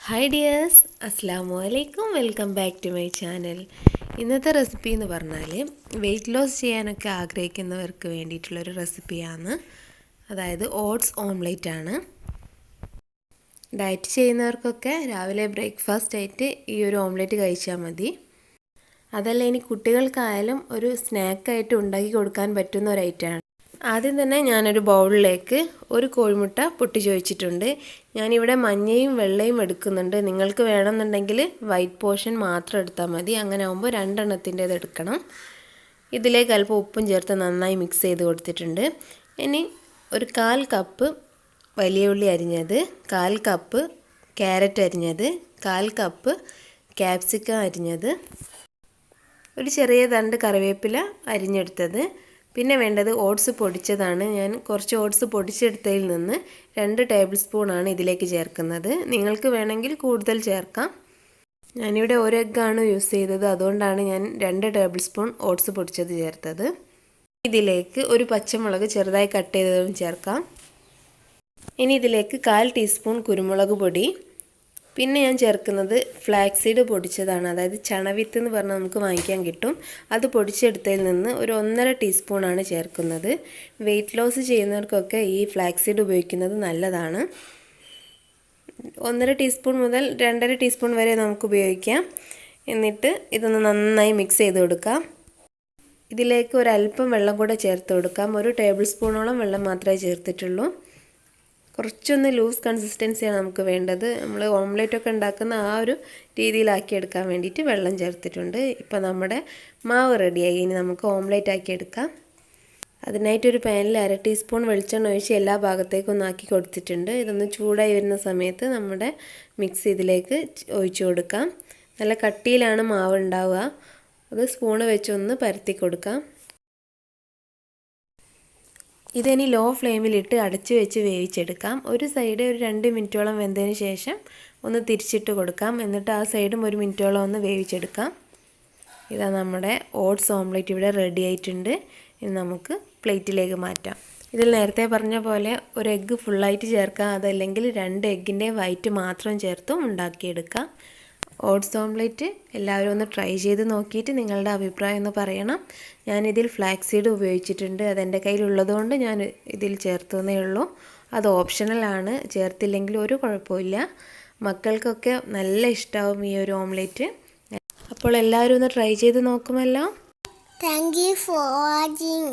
Hi dears, അസ്സലാമു അലൈക്കും. Welcome back to my channel. ഇന്നത്തെ റെസിപ്പി എന്ന് പറഞ്ഞാൽ വെയിറ്റ് ലോസ് ചെയ്യാനൊക്കെ ആഗ്രഹിക്കുന്നവർക്ക് വേണ്ടിയിട്ടുള്ളൊരു റെസിപ്പിയാണ്. അതായത് ഓട്സ് ഓംലെറ്റ് ആണ്. ഡയറ്റ് ചെയ്യുന്നവർക്കൊക്കെ രാവിലെ ബ്രേക്ക്ഫാസ്റ്റ് ആയിട്ട് ഈ ഒരു ഓംലെറ്റ് കഴിച്ചാൽ മതി. അതല്ല ഇനി കുട്ടികൾക്കായാലും ഒരു സ്നാക്കായിട്ട് ഉണ്ടാക്കി കൊടുക്കാൻ പറ്റുന്ന ഒരു ഐറ്റമാണ്. ആദ്യം തന്നെ ഞാനൊരു ബൗളിലേക്ക് ഒരു കോഴിമുട്ട പൊട്ടിച്ച് വെച്ചിട്ടുണ്ട്. ഞാനിവിടെ മഞ്ഞയും വെള്ളയും എടുക്കുന്നുണ്ട്. നിങ്ങൾക്ക് വേണമെന്നുണ്ടെങ്കിൽ വൈറ്റ് പോർഷൻ മാത്രം എടുത്താൽ മതി. അങ്ങനെ ആകുമ്പോൾ രണ്ടെണ്ണത്തിൻ്റേത് എടുക്കണം. ഇതിലേക്ക് അല്പം ഉപ്പും ചേർത്ത് നന്നായി മിക്സ് ചെയ്ത് കൊടുത്തിട്ടുണ്ട്. ഇനി ഒരു 1/4 കപ്പ് വലിയ ഉള്ളി അരിഞ്ഞത്, 1/4 കപ്പ് ക്യാരറ്റ് അരിഞ്ഞത്, 1/4 കപ്പ് ക്യാപ്സിക്കം അരിഞ്ഞത്, ഒരു ചെറിയ തണ്ട് കറിവേപ്പില അരിഞ്ഞെടുത്തത്, പിന്നെ വേണ്ടത് ഓട്സ് പൊടിച്ചതാണ്. ഞാൻ കുറച്ച് ഓട്സ് പൊടിച്ചെടുത്തതിൽ നിന്ന് 2 ടേബിൾ സ്പൂണാണ് ഇതിലേക്ക് ചേർക്കുന്നത്. നിങ്ങൾക്ക് വേണമെങ്കിൽ കൂടുതൽ ചേർക്കാം. ഞാനിവിടെ 1 എഗ്ഗാണ് യൂസ് ചെയ്തത്, അതുകൊണ്ടാണ് ഞാൻ 2 ടേബിൾ സ്പൂൺ ഓട്സ് പൊടിച്ചത് ചേർത്തത്. ഇതിലേക്ക് ഒരു പച്ചമുളക് ചെറുതായി കട്ട് ചെയ്തതും ചേർക്കാം. ഇനി ഇതിലേക്ക് 1/4 ടീസ്പൂൺ കുരുമുളക് പൊടി, പിന്നെ ഞാൻ ചേർക്കുന്നത് ഫ്ലാക്സ് സീഡ് പൊടിച്ചതാണ്. അതായത് ചണവിത്ത് എന്ന് പറഞ്ഞാൽ നമുക്ക് വാങ്ങിക്കാൻ കിട്ടും. അത് പൊടിച്ചെടുത്തതിൽ നിന്ന് ഒരു 1.5 ടീസ്പൂണാണ് ചേർക്കുന്നത്. വെയിറ്റ് ലോസ് ചെയ്യുന്നവർക്കൊക്കെ ഈ ഫ്ലാക്സ് സീഡ് ഉപയോഗിക്കുന്നത് നല്ലതാണ്. 1.5 ടീസ്പൂൺ മുതൽ 2.5 ടീസ്പൂൺ വരെ നമുക്ക് ഉപയോഗിക്കാം. എന്നിട്ട് ഇതൊന്ന് നന്നായി മിക്സ് ചെയ്ത് കൊടുക്കാം. ഇതിലേക്ക് ഒരല്പം വെള്ളം കൂടെ ചേർത്ത് കൊടുക്കാം. 1 ടേബിൾ സ്പൂണോളം വെള്ളം മാത്രമേ ചേർത്തിട്ടുള്ളൂ. കുറച്ചൊന്ന് ലൂസ് കൺസിസ്റ്റൻസിയാണ് നമുക്ക് വേണ്ടത്. നമ്മൾ ഓംലെറ്റൊക്കെ ഉണ്ടാക്കുന്ന ആ ഒരു രീതിയിലാക്കി എടുക്കാൻ വേണ്ടിയിട്ട് വെള്ളം ചേർത്തിട്ടുണ്ട്. ഇപ്പോൾ നമ്മുടെ മാവ് റെഡിയായി. ഇനി നമുക്ക് ഓംലെറ്റ് ആക്കി എടുക്കാം. അതിനായിട്ടൊരു പാനിൽ 1/2 ടീസ്പൂൺ വെളിച്ചെണ്ണ ഒഴിച്ച് എല്ലാ ഭാഗത്തേക്കും ഒന്ന് ആക്കി കൊടുത്തിട്ടുണ്ട്. ഇതൊന്ന് ചൂടായി വരുന്ന സമയത്ത് നമ്മുടെ മിക്സ് ഇതിലേക്ക് ഒഴിച്ചു കൊടുക്കാം. നല്ല കട്ടിയിലാണ് മാവ് ഉണ്ടാവുക. അത് സ്പൂണ് വെച്ചൊന്ന് പരത്തി കൊടുക്കാം. ഇതിനി ലോ ഫ്ലെയിമിലിട്ട് അടച്ച് വെച്ച് വേവിച്ചെടുക്കാം. ഒരു സൈഡ് ഒരു 2 മിനിറ്റോളം വെന്തതിന് ശേഷം ഒന്ന് തിരിച്ചിട്ട് കൊടുക്കാം. എന്നിട്ട് ആ സൈഡും 1 മിനിറ്റോളം ഒന്ന് വേവിച്ചെടുക്കാം. ഇതാ നമ്മുടെ ഓട്സ് ഓംലെറ്റ് ഇവിടെ റെഡി ആയിട്ടുണ്ട്. ഇനി നമുക്ക് പ്ലേറ്റിലേക്ക് മാറ്റാം. ഇതിൽ നേരത്തെ പറഞ്ഞ പോലെ ഒരു എഗ്ഗ് ഫുള്ളായിട്ട് ചേർക്കാം. അതല്ലെങ്കിൽ 2 എഗ്ഗിൻ്റെ വൈറ്റ് മാത്രം ചേർത്തും ഉണ്ടാക്കിയെടുക്കാം. ഓട്സ് ഓംലെറ്റ് എല്ലാവരും ഒന്ന് ട്രൈ ചെയ്ത് നോക്കിയിട്ട് നിങ്ങളുടെ അഭിപ്രായം ഒന്ന് പറയണം. ഞാനിതിൽ ഫ്ലാക്സ് സീഡ് ഉപയോഗിച്ചിട്ടുണ്ട്. അതെൻ്റെ കയ്യിലുള്ളതുകൊണ്ട് ഞാൻ ഇതിൽ ചേർത്തതേ ഉള്ളൂ. അത് ഓപ്ഷണലാണ്, ചേർത്തില്ലെങ്കിൽ ഒരു കുഴപ്പമില്ല. മക്കൾക്കൊക്കെ നല്ല ഇഷ്ടമാവും ഈ ഒരു ഓംലെറ്റ്. അപ്പോൾ എല്ലാവരും ഒന്ന് ട്രൈ ചെയ്ത് നോക്കുമല്ലോ. Thank you for watching.